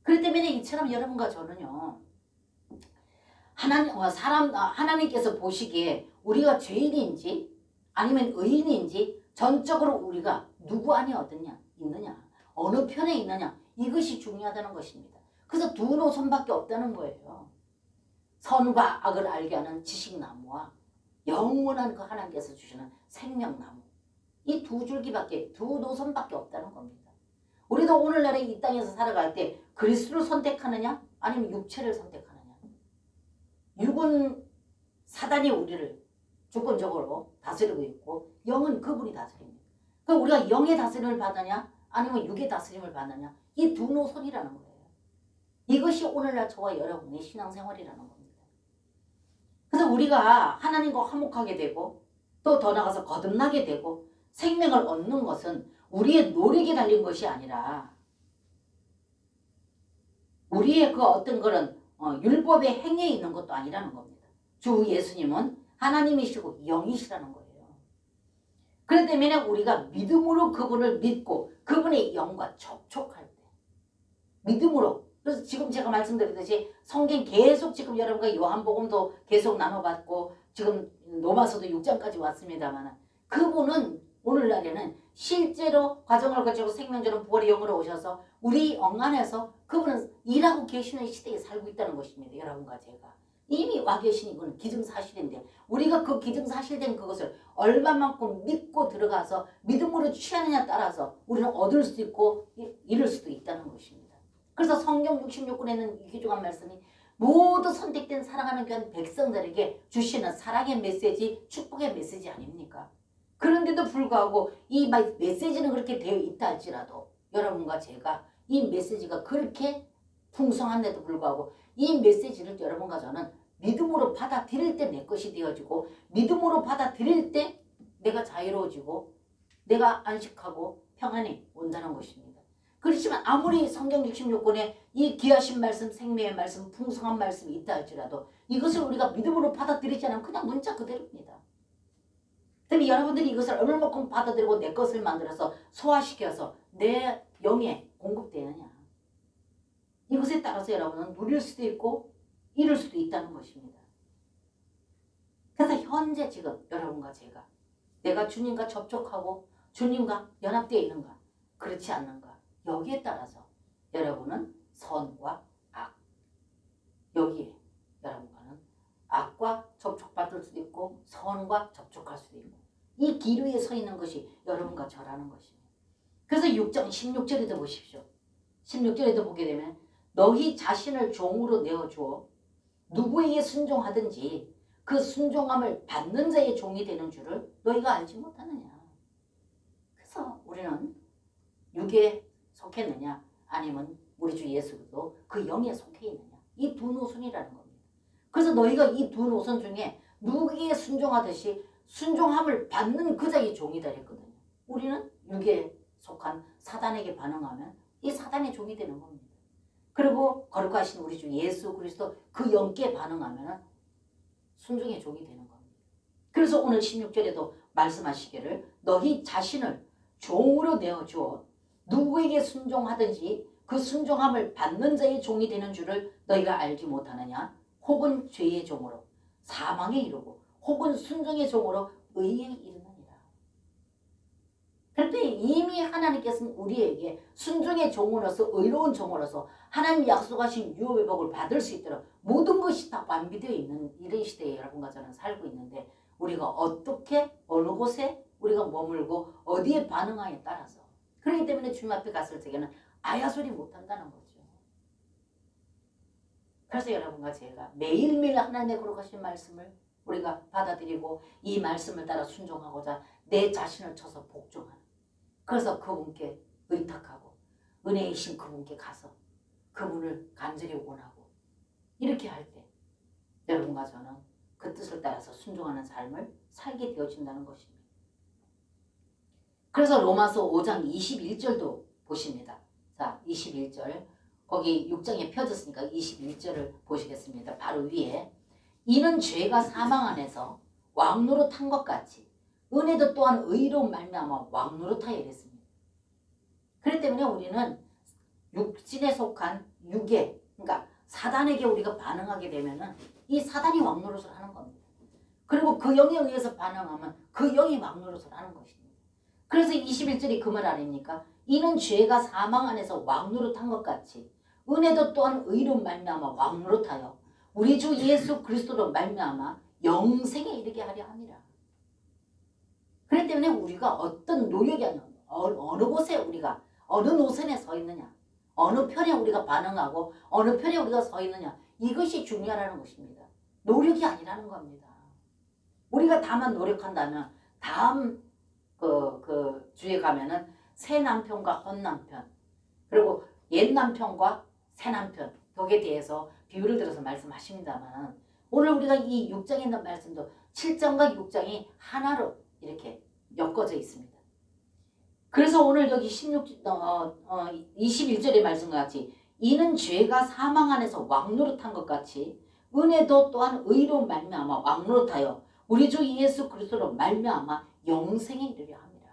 그렇기 때문에 이처럼 여러분과 저는요, 하나님께서 보시기에 우리가 죄인인지 아니면 의인인지 전적으로 우리가 누구 안에 있느냐, 어느 편에 있느냐, 이것이 중요하다는 것입니다. 그래서 두 노선밖에 없다는 거예요. 선과 악을 알게 하는 지식나무와 영원한 그 하나님께서 주시는 생명나무, 이 두 줄기밖에, 두 노선밖에 없다는 겁니다. 우리도 오늘날에 이 땅에서 살아갈 때 그리스도를 선택하느냐 아니면 육체를 선택하느냐. 육은 사단이 우리를 주권적으로 다스리고 있고 영은 그분이 다스립니다. 그럼 우리가 영의 다스림을 받느냐 아니면 육의 다스림을 받느냐, 이 두 노선이라는 거예요. 이것이 오늘날 저와 여러분의 신앙생활이라는 겁니다. 그래서 우리가 하나님과 화목하게 되고 또 더 나아가서 거듭나게 되고 생명을 얻는 것은 우리의 노력이 달린 것이 아니라 우리의 그 어떤 그런 율법의 행위에 있는 것도 아니라는 겁니다. 주 예수님은 하나님이시고 영이시라는 거예요. 그렇기 때문에 우리가 믿음으로 그분을 믿고 그분의 영과 접촉할 때, 믿음으로, 그래서 지금 제가 말씀드렸듯이 성경 계속 지금 여러분과 요한복음도 계속 나눠봤고 지금 로마서도 6장까지 왔습니다만, 그분은 오늘날에는 실제로 과정을 거치고 생명전은 부활의 영으로 오셔서 우리 영 안에서 그분은 일하고 계시는 시대에 살고 있다는 것입니다. 여러분과 제가. 이미 와 계신 이건 기증사실인데 우리가 그 기증사실된 그것을 얼마만큼 믿고 들어가서 믿음으로 취하느냐에 따라서 우리는 얻을 수도 있고 잃을 수도 있다는 것입니다. 그래서 성경 66권에는 이 귀중한 말씀이 모두 선택된 사랑하는 귀한 백성들에게 주시는 사랑의 메시지, 축복의 메시지 아닙니까? 그런데도 불구하고 이 메시지는 그렇게 되어 있다 할지라도 여러분과 제가 이 메시지가 그렇게 풍성한데도 불구하고 이 메시지를 여러분과 저는 믿음으로 받아들일 때 내 것이 되어지고 믿음으로 받아들일 때 내가 자유로워지고 내가 안식하고 평안이 온다는 것입니다. 그렇지만 아무리 성경 66권에 이 귀하신 말씀, 생명의 말씀, 풍성한 말씀이 있다 할지라도 이것을 우리가 믿음으로 받아들이지 않으면 그냥 문자 그대로입니다. 그럼 여러분들이 이것을 얼마만큼 받아들이고 내 것을 만들어서 소화시켜서 내 영에 공급되느냐. 이것에 따라서 여러분은 누릴 수도 있고 잃을 수도 있다는 것입니다. 그래서 현재 지금 여러분과 제가 내가 주님과 접촉하고 주님과 연합되어 있는가 그렇지 않는가 여기에 따라서 여러분은 선과 악 여기에 여러분과는 악과 접촉받을 수도 있고 선과 접촉할 수도 있고 이 길 위에 서 있는 것이 여러분과 저라는 것입니다. 그래서 6장 16절에도 보십시오. 16절에도 보게 되면 너희 자신을 종으로 내어주어 누구에게 순종하든지 그 순종함을 받는 자의 종이 되는 줄을 너희가 알지 못하느냐. 그래서 우리는 육에 속했느냐 아니면 우리 주 예수도 그 영에 속해 있느냐. 이 두 노선이라는 겁니다. 그래서 너희가 이 두 노선 중에 누구에게 순종하듯이 순종함을 받는 그 자의 종이다 했거든요. 우리는 육에 속한 사단에게 반응하면 이 사단의 종이 되는 겁니다. 그리고 거룩하신 우리 주 예수 그리스도 그 영께 반응하면 순종의 종이 되는 겁니다. 그래서 오늘 16절에도 말씀하시기를 너희 자신을 종으로 내어주어 누구에게 순종하든지 그 순종함을 받는 자의 종이 되는 줄을 너희가 알지 못하느냐. 혹은 죄의 종으로 사망에 이르고 혹은 순종의 종으로 의에 이르느니라. 그런데 이미 하나님께서는 우리에게 순종의 종으로서 의로운 종으로서 하나님 약속하신 유업의 복을 받을 수 있도록 모든 것이 다 완비되어 있는 이런 시대에 여러분과 저는 살고 있는데 우리가 어떻게 어느 곳에 우리가 머물고 어디에 반응하에 따라서 그렇기 때문에 주님 앞에 갔을 적에는 아야소리 못한다는 거죠. 그래서 여러분과 제가 매일매일 하나님의 거룩하신 말씀을 우리가 받아들이고 이 말씀을 따라 순종하고자 내 자신을 쳐서 복종하는 그래서 그분께 의탁하고 은혜이신 그분께 가서 그분을 간절히 원하고 이렇게 할 때 여러분과 저는 그 뜻을 따라서 순종하는 삶을 살게 되어진다는 것입니다. 그래서 로마서 5장 21절도 보십니다. 자, 21절 거기 6장에 펴졌으니까 21절을 보시겠습니다. 바로 위에 이는 죄가 사망 안에서 왕노릇한 것 같이 은혜도 또한 의로운 말미암아 왕노릇하여 이랬습니다. 그렇기 때문에 우리는 육신에 속한 육에 그러니까 사단에게 우리가 반응하게 되면은 이 사단이 왕노릇을 하는 겁니다. 그리고 그 영에 의해서 반응하면 그 영이 왕노릇을 하는 것입니다. 그래서 21절이 그 말 아닙니까? 이는 죄가 사망 안에서 왕노릇한 것 같이 은혜도 또한 의로운 말미암아 왕노릇하여 우리 주 예수 그리스도로 말미암아 영생에 이르게 하려 함이라. 그렇기 때문에 우리가 어떤 노력이 아니라 어느 곳에 우리가 어느 노선에 서 있느냐 어느 편에 우리가 반응하고 어느 편에 우리가 서 있느냐 이것이 중요하다는 것입니다. 노력이 아니라는 겁니다. 우리가 다만 노력한다면 다음 그 주에 가면은 새 남편과 헛 남편 그리고 옛 남편과 새 남편 여기에 대해서 비유를 들어서 말씀하십니다만 오늘 우리가 이 6장에 있는 말씀도 7장과 6장이 하나로 이렇게 엮어져 있습니다. 그래서 오늘 여기 21절의 말씀과 같이 이는 죄가 사망 안에서 왕노릇한 것 같이 은혜도 또한 의로운 말미암아 왕노릇하여 우리 주 예수 그리스도로 말미암아 영생에 이르려 합니다.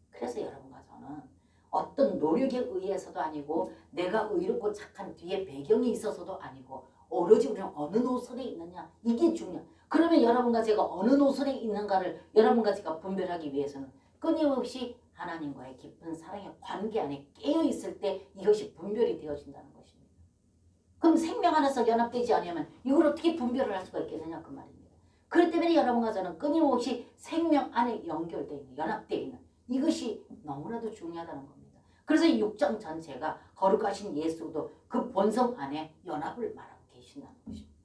그래서 여러분과 저는 어떤 노력에 의해서도 아니고 내가 의롭고 착한 뒤에 배경이 있어서도 아니고 오로지 우리는 어느 노선에 있느냐 이게 중요해요. 그러면 여러분과 제가 어느 노선에 있는가를 여러분과 제가 분별하기 위해서는 끊임없이 하나님과의 깊은 사랑의 관계 안에 깨어있을 때 이것이 분별이 되어진다는 것입니다. 그럼 생명 안에서 연합되지 않으면 이걸 어떻게 분별을 할 수가 있겠느냐 그 말입니다. 그렇기 때문에 여러분과 저는 끊임없이 생명 안에 연결되어 있는, 연합되어 있는 이것이 너무나도 중요하다는 겁니다. 그래서 이 6장 전체가 거룩하신 예수도 그 본성 안에 연합을 말하고 계신다는 것입니다.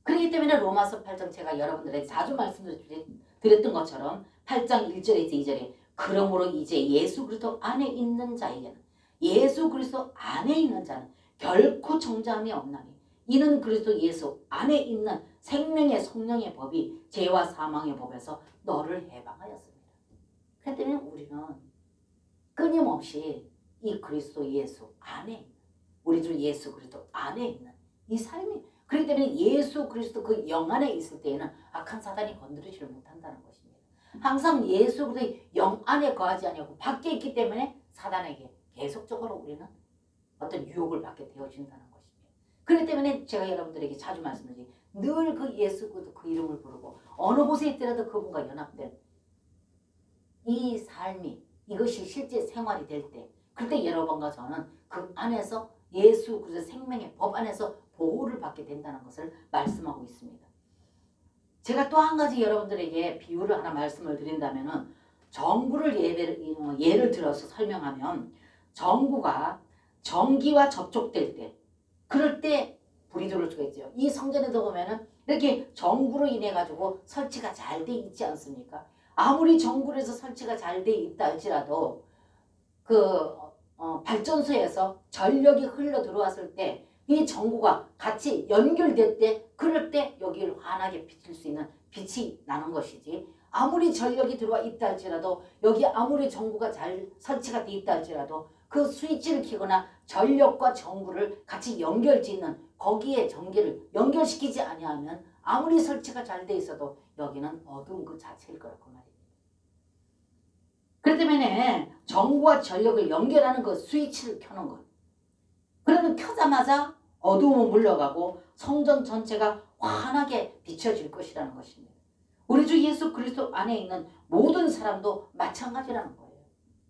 그렇기 때문에 로마서 8장 제가 여러분들에게 자주 말씀드렸던 것처럼 8장 1절에서 2절에 그러므로 이제 예수 그리스도 안에 있는 자에게는 예수 그리스도 안에 있는 자는 결코 정죄함이 없나니 이는 그리스도 예수 안에 있는 생명의 성령의 법이 죄와 사망의 법에서 너를 해방하였습니다. 그렇기 때문에 우리는 끊임없이 이 그리스도 예수 안에 있는 우리 주 예수 그리스도 안에 있는 이 삶이 그렇기 때문에 예수 그리스도 그 영 안에 있을 때에는 악한 사단이 건드리지를 못한다는 것입니다. 항상 예수 그리스도 영 안에 거하지 아니하고 밖에 있기 때문에 사단에게 계속적으로 우리는 어떤 유혹을 받게 되어진다는 것입니다. 그렇기 때문에 제가 여러분들에게 자주 말씀드리지 늘 그 예수 그리스도 그 이름을 부르고 어느 곳에 있더라도 그분과 연합된 이 삶이 이것이 실제 생활이 될 때 그때 여러분과 저는 그 안에서 예수 그리스도 생명의 법 안에서 보호를 받게 된다는 것을 말씀하고 있습니다. 제가 또 한 가지 여러분들에게 비유를 하나 말씀을 드린다면은 전구를 예를 들어서 설명하면 전구가 전기와 접촉될 때 그럴 때 불이 들어올 수가 있죠. 이 성전에도 보면은 이렇게 전구로 인해 가지고 설치가 잘 돼 있지 않습니까? 아무리 전구로 해서 설치가 잘 돼 있다 할지라도 그 발전소에서 전력이 흘러 들어왔을 때 이 전구가 같이 연결될 때 그럴 때 여기를 환하게 비칠 수 있는 빛이 나는 것이지 아무리 전력이 들어와 있다 할지라도 여기 아무리 전구가 잘 설치가 돼 있다 할지라도 그 스위치를 켜거나 전력과 전구를 같이 연결짓는 거기에 전기를 연결시키지 아니하면 아무리 설치가 잘 돼 있어도 여기는 어두운 그 자체일 거라고 말입니다. 그렇기 때문에 전구와 전력을 연결하는 그 스위치를 켜는 것. 그러면 켜자마자 어두움은 물러가고 성전 전체가 환하게 비춰질 것이라는 것입니다. 우리 주 예수 그리스도 안에 있는 모든 사람도 마찬가지라는 거예요.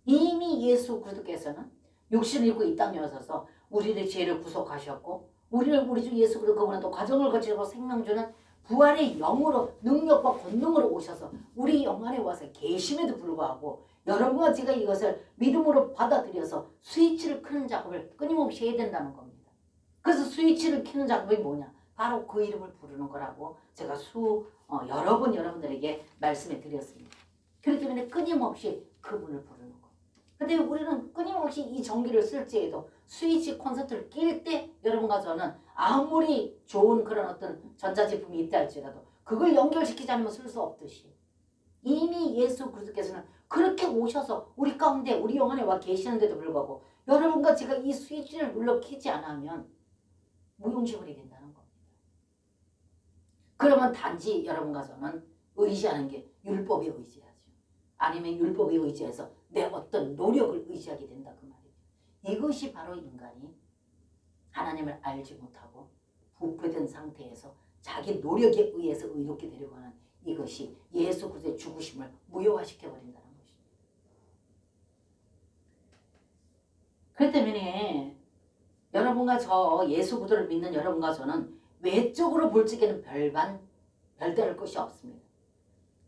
이미 예수 그리스도께서는 육신을 입고 이 땅에 오셔서 우리의 죄를 구속하셨고 우리 주 예수 그리스도 그분은 또 과정을 거치고 생명 주는 부활의 영으로 능력과 권능으로 오셔서 우리 영 안에 와서 계심에도 불구하고 여러분과 제가 이것을 믿음으로 받아들여서 스위치를 끄는 작업을 끊임없이 해야 된다는 겁니다. 그래서 스위치를 켜는 작업이 뭐냐? 바로 그 이름을 부르는 거라고 제가 여러 번 여러분들에게 말씀해 드렸습니다. 그렇기 때문에 끊임없이 그분을 부르는 거. 근데 우리는 끊임없이 이 전기를 쓸지에도 스위치 콘서트를 낄 때 여러분과 저는 아무리 좋은 그런 어떤 전자제품이 있다 할지라도 그걸 연결시키지 않으면 쓸 수 없듯이 이미 예수 그리스도께서는 그렇게 오셔서 우리 가운데 우리 영 안에 와 계시는데도 불구하고 여러분과 제가 이 스위치를 눌러 켜지 않으면 무용지물이 된다는 겁니다. 그러면 단지 여러분과 저는 의지하는 게 율법에 의지하죠. 아니면 율법에 의지해서 내 어떤 노력을 의지하게 된다 그 말이죠. 이것이 바로 인간이 하나님을 알지 못하고 부패된 상태에서 자기 노력에 의해서 의롭게 되려고 하는 이것이 예수 그리스도의 죽으심을 무효화시켜버린다는 것입니다. 그렇기 때문에 여러분과 저 예수 그리스도를 믿는 여러분과 저는 외적으로 볼 적에는 별다를 것이 없습니다.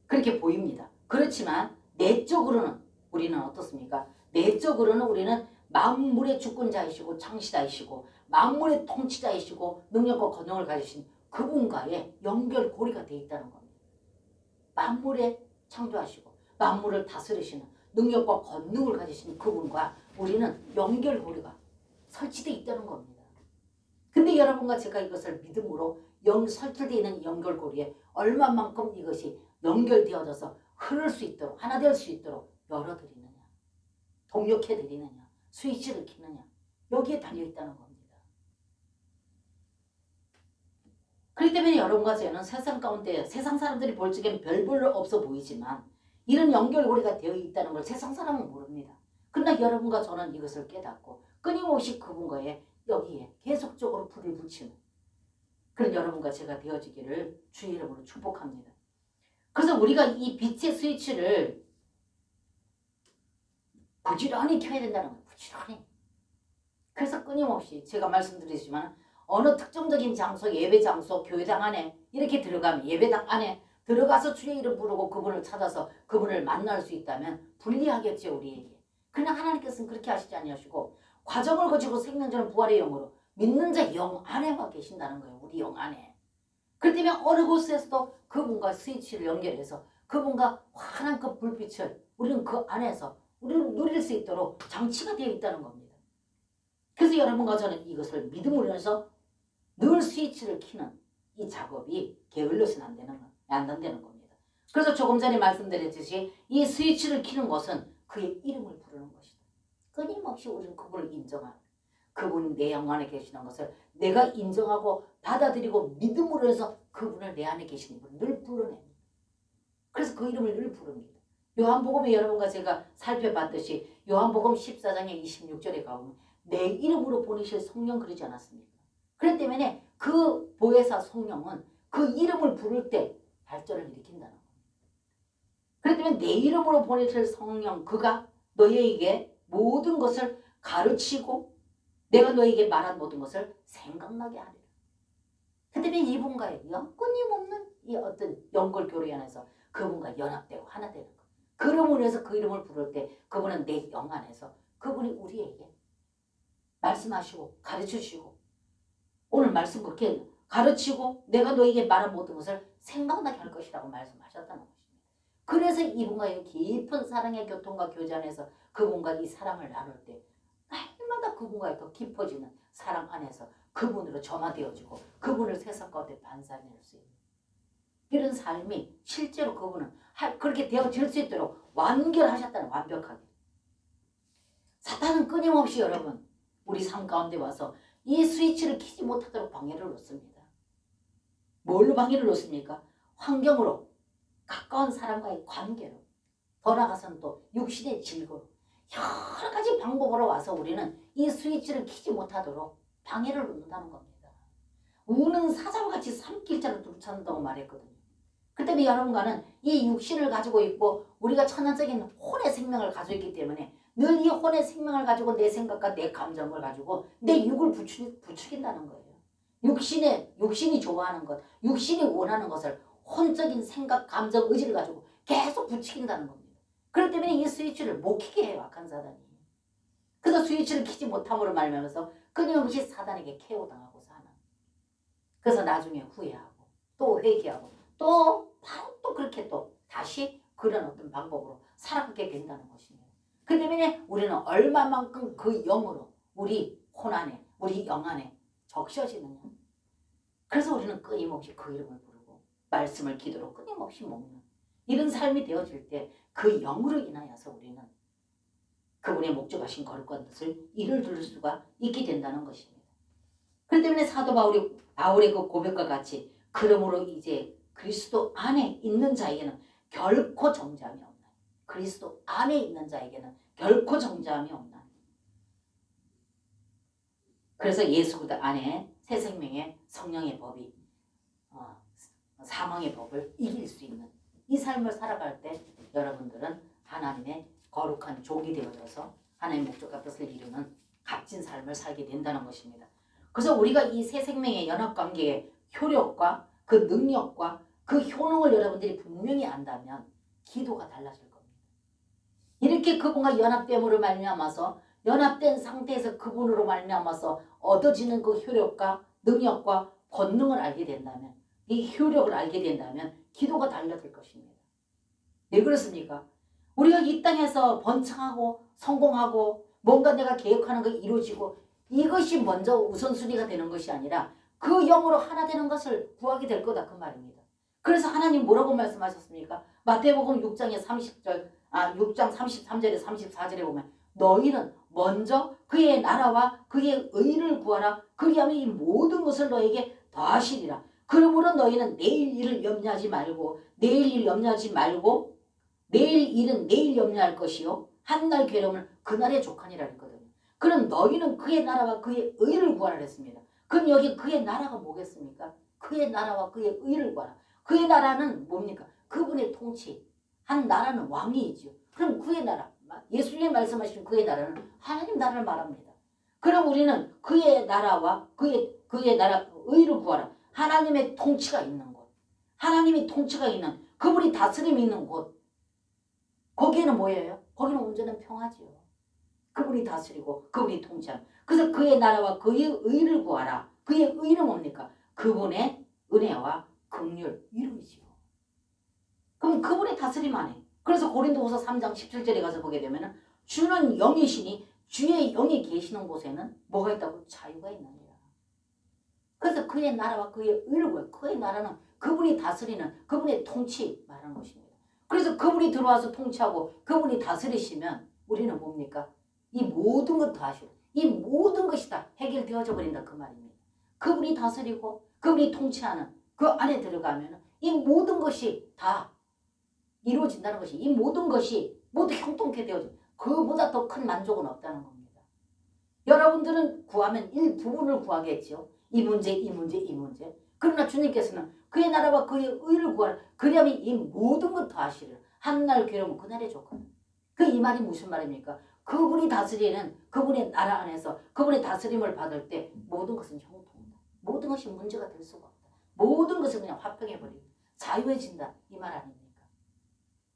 그렇게 보입니다. 그렇지만 내적으로는 우리는 어떻습니까? 내적으로는 우리는 만물의 주권자이시고 창시자이시고 만물의 통치자이시고 능력과 권능을 가지신 그분과의 연결고리가 되어 있다는 겁니다. 만물에 창조하시고 만물을 다스리시는 능력과 권능을 가지신 그분과 우리는 연결고리가 설치되어 있다는 겁니다. 근데 여러분과 제가 이것을 믿음으로 설치되어 있는 연결고리에 얼마만큼 이것이 연결되어져서 흐를 수 있도록 하나 될 수 있도록 열어드리느냐 동력해드리느냐 스위치를 켜느냐 여기에 달려있다는 겁니다. 그렇기 때문에 여러분과 저는 세상 가운데 세상 사람들이 볼 적엔 별볼로 없어 보이지만 이런 연결고리가 되어 있다는 걸 세상 사람은 모릅니다. 그러나 여러분과 저는 이것을 깨닫고 끊임없이 그분과의 여기에 계속적으로 불을 붙이는 그런 여러분과 제가 되어지기를 주의 이름으로 축복합니다. 그래서 우리가 이 빛의 스위치를 부지런히 켜야 된다는 거예요. 부지런히. 그래서 끊임없이 제가 말씀드리지만 어느 특정적인 장소, 예배 장소, 교회당 안에 이렇게 들어가면 예배당 안에 들어가서 주의 이름 부르고 그분을 찾아서 그분을 만날 수 있다면 불리하겠죠 우리에게. 그러나 하나님께서는 그렇게 하시지 아니하시고 과정을 거치고 생명전은 부활의 영으로 믿는 자 영 안에만 계신다는 거예요. 우리 영 안에. 그렇기 때문에 어느 곳에서도 그분과 스위치를 연결해서 그분과 환한 그 불빛을 우리는 그 안에서 우리는 누릴 수 있도록 장치가 되어 있다는 겁니다. 그래서 여러분과 저는 이것을 믿음으로 해서 늘 스위치를 켜는 이 작업이 게을러서는 안 된다는 겁니다. 그래서 조금 전에 말씀드렸듯이 이 스위치를 켜는 것은 그의 이름을 부르는 것이다. 끊임없이 우리는 그분을 인정하는, 그분이 내 영 안에 계시는 것을 내가 인정하고 받아들이고 믿음으로 해서 그분을 내 안에 계시는 분을 늘 불러냅니다. 그래서 그 이름을 늘 부릅니다. 요한복음에 여러분과 제가 살펴봤듯이 요한복음 14장의 26절에 가보면 내 이름으로 보내실 성령 그러지 않았습니까? 그렇기 때문에 그 보혜사 성령은 그 이름을 부를 때 발전을 일으킨다는 겁니다. 그렇기 때문에 내 이름으로 보내실 성령 그가 너희에게 모든 것을 가르치고 내가 너희에게 말한 모든 것을 생각나게 하리라. 그렇기 때문에 이분과의 끊임없는 이 어떤 연골 교류 안에서 그분과 연합되고 하나 되는 것. 그러므로 해서 그 이름을 부를 때 그분은 내 영 안에서 그분이 우리에게 말씀하시고 가르쳐주시고 오늘 말씀 그렇게 가르치고 내가 너에게 말한 모든 것을 생각나게 할 것이라고 말씀하셨다는 것입니다. 그래서 이분과의 깊은 사랑의 교통과 교제안에서 그분과 이 사랑을 나눌 때 날마다 그분과의 더 깊어지는 사랑 안에서 그분으로 점화되어지고 그분을 세상 가운데 반사해낼 수 있는 이런 삶이 실제로 그분은 그렇게 되어질 수 있도록 완결하셨다는, 완벽하게. 사탄은 끊임없이 여러분 우리 삶 가운데 와서 이 스위치를 켜지 못하도록 방해를 놓습니다. 뭘로 방해를 놓습니까? 환경으로, 가까운 사람과의 관계로, 더 나아가서는 또 육신의 질거로 여러 가지 방법으로 와서 우리는 이 스위치를 켜지 못하도록 방해를 놓는다는 겁니다. 우는 사자와같이 삼킬자를 뚫는다고 말했거든요. 그 때문에 여러분과는 이 육신을 가지고 있고 우리가 천연적인 혼의 생명을 가지고 있기 때문에 늘 이 혼의 생명을 가지고 내 생각과 내 감정을 가지고 내 육을 부추긴다는 거예요. 육신이 좋아하는 것, 육신이 원하는 것을 혼적인 생각, 감정, 의지를 가지고 계속 부추긴다는 겁니다. 그렇기 때문에 이 스위치를 못 켜게 해요, 악한 사단이. 그래서 스위치를 켜지 못함으로 말미암아서 끊임없이 사단에게 KO당하고 사는. 그래서 나중에 후회하고 또 회개하고 또 바로 또 그렇게 또 다시 그런 어떤 방법으로 살아가게 된다는 것입니다. 그 때문에 우리는 얼마만큼 그 영으로 우리 혼 안에, 우리 영 안에 적셔지느냐. 그래서 우리는 끊임없이 그 이름을 부르고 말씀을 기도로 끊임없이 먹는 이런 삶이 되어질 때 그 영으로 인하여서 우리는 그분의 목적하신 거룩한 뜻을 이룰 수가 있게 된다는 것입니다. 그렇기 때문에 사도 바울의 그 고백과 같이 그러므로 이제 그리스도 안에 있는 자에게는 결코 정죄함이 없나니. 그리스도 안에 있는 자에게는 결코 정죄함이 없나니. 그래서 예수 그리스도 안에 새 생명의 성령의 법이 사망의 법을 이길 수 있는 이 삶을 살아갈 때 여러분들은 하나님의 거룩한 종이 되어져서 하나님의 목적과 뜻을 이루는 값진 삶을 살게 된다는 것입니다. 그래서 우리가 이 새 생명의 연합관계의 효력과 그 능력과 그 효능을 여러분들이 분명히 안다면 기도가 달라질 겁니다. 이렇게 그분과 연합됨으로 말미암아서 연합된 상태에서 그분으로 말미암아서 얻어지는 그 효력과 능력과 권능을 알게 된다면, 이 효력을 알게 된다면 기도가 달라질 것입니다. 왜 그렇습니까? 우리가 이 땅에서 번창하고 성공하고 뭔가 내가 계획하는 거 이루어지고 이것이 먼저 우선순위가 되는 것이 아니라 그 영으로 하나 되는 것을 구하게 될 거다 그 말입니다. 그래서 하나님 뭐라고 말씀하셨습니까? 마태복음 6장 33절에 34절에 보면 너희는 먼저 그의 나라와 그의 의를 구하라. 그리하면 이 모든 것을 너에게 더하시리라. 그러므로 너희는 내일 일을 염려하지 말고 내일 일은 내일 염려할 것이요 한날 괴로움을 그날에 족하니라 했거든요. 그럼 너희는 그의 나라와 그의 의를 구하라 했습니다. 그럼 여기 그의 나라가 뭐겠습니까? 그의 나라와 그의 의를 구하라. 그의 나라는 뭡니까? 그분의 통치. 한 나라는 왕이죠. 그럼 그의 나라, 예수님 말씀하신 그의 나라는 하나님 나라를 말합니다. 그럼 우리는 그의 나라와 그의 그의 나라 의를 구하라. 하나님의 통치가 있는 곳, 하나님이 통치가 있는 그분이 다스림이 있는 곳, 거기에는 뭐예요? 거기는 온전한 평화지요. 그분이 다스리고 그분이 통치하는. 그래서 그의 나라와 그의 의를 구하라. 그의 의는 뭡니까? 그분의 은혜와 긍휼 이루이지요. 그럼 그분이 다스림 안에. 그래서 고린도후서 3장 17절에 가서 보게 되면은 주는 영이시니 주의 영이 계시는 곳에는 뭐가 있다고? 자유가 있느니라. 그래서 그의 나라와 그의 의를 구해요. 그의 나라는 그분이 다스리는 그분의 통치 말하는 것입니다. 그래서 그분이 들어와서 통치하고 그분이 다스리시면 우리는 뭡니까? 이 모든 것 다 하시고 이 모든 것이 다 해결되어져 버린다 그 말입니다. 그분이 다스리고 그분이 통치하는 그 안에 들어가면 이 모든 것이 다 이루어진다는 것이, 이 모든 것이 모두 형통케 되어져. 그보다 더 큰 만족은 없다는 겁니다. 여러분들은 구하면 일부분을 구하겠죠. 이 문제, 이 문제, 이 문제. 그러나 주님께서는 그의 나라와 그의 의를 구하라. 그리하면 이 모든 것 다 하시리라. 한날 괴로우면 그날의 조건. 그 이 말이 무슨 말입니까? 그분이 다스리는 그분의 나라 안에서 그분의 다스림을 받을 때 모든 것은 형통이다. 모든 것이 문제가 될 수가 없다. 모든 것을 그냥 화평해버리고 자유해진다. 이 말 아닙니까?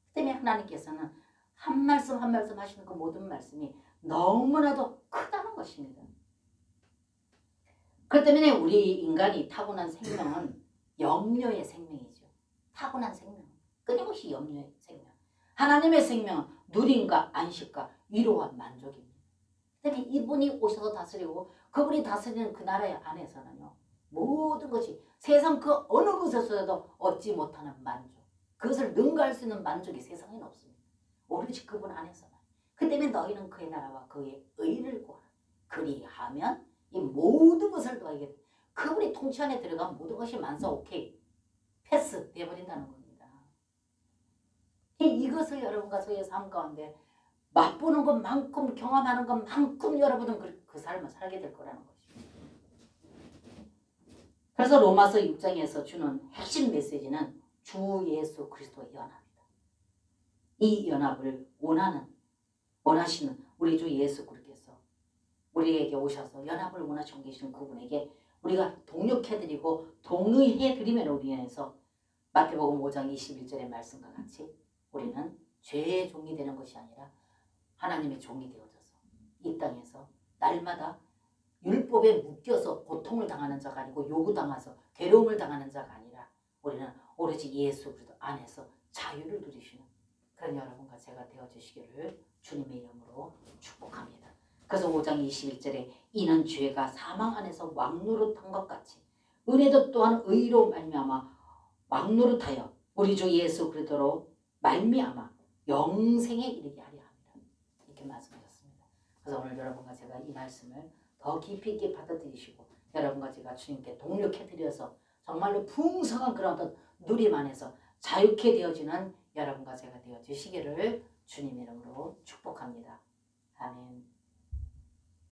그 때문에 하나님께서는 한 말씀 한 말씀 하시는 그 모든 말씀이 너무나도 크다는 것입니다. 그렇기 때문에 우리 인간이 타고난 생명은 염려의 생명이죠. 타고난 생명. 끊임없이 염려의 생명. 하나님의 생명은 누림과 안식과 위로와 만족입니다. 그때문에 이분이 오셔서 다스리고 그분이 다스리는 그 나라의 안에서는요. 모든 것이 세상 그 어느 곳에서도 얻지 못하는 만족. 그것을 능가할 수 있는 만족이 세상에는 없습니다. 오로지 그분 안에서만. 그 때문에 너희는 그의 나라와 그의 의를 구하라. 그리하면 이 모든 것을 더하게 돼. 그분이 통치 안에 들어가면 모든 것이 만사 오케이. 패스 되어버린다는 겁니다. 이것을 여러분과 저의 삶 가운데 맛보는 것만큼 경험하는 것만큼 여러분은 그 삶을 살게 될 거라는 것입니다. 그래서 로마서 6장에서 주는 핵심 메시지는 주 예수 그리스도의 연합이다. 이 연합을 원하시는 우리 주 예수 그리스도께서 우리에게 오셔서 연합을 원하시고 계시는 그분에게 우리가 동력해드리고 동의해드리면 우리 안에서 마태복음 5장 21절의 말씀과 같이 우리는 죄의 종이 되는 것이 아니라 하나님의 종이 되어져서 이 땅에서 날마다 율법에 묶여서 고통을 당하는 자가 아니고 요구당해서 괴로움을 당하는 자가 아니라 우리는 오로지 예수 그리스도 안에서 자유를 누리시는 그런 여러분과 제가 되어주시기를 주님의 이름으로 축복합니다. 그래서 5장 21절에 이는 죄가 사망 안에서 왕노릇한 것 같이 은혜도 또한 의로 말미암아 왕노릇하여 우리 주 예수 그리스도로 말미암아 영생에 이르게 하려 합니다. 이렇게 말씀하셨습니다. 그래서 오늘 여러분과 제가 이 말씀을 더 깊이 있게 받아들이시고 여러분과 제가 주님께 동력해드려서 정말로 풍성한 그런 어떤 누림 안에서 자유케 되어지는 여러분과 제가 되어주시기를 주님 이름으로 축복합니다. 아멘.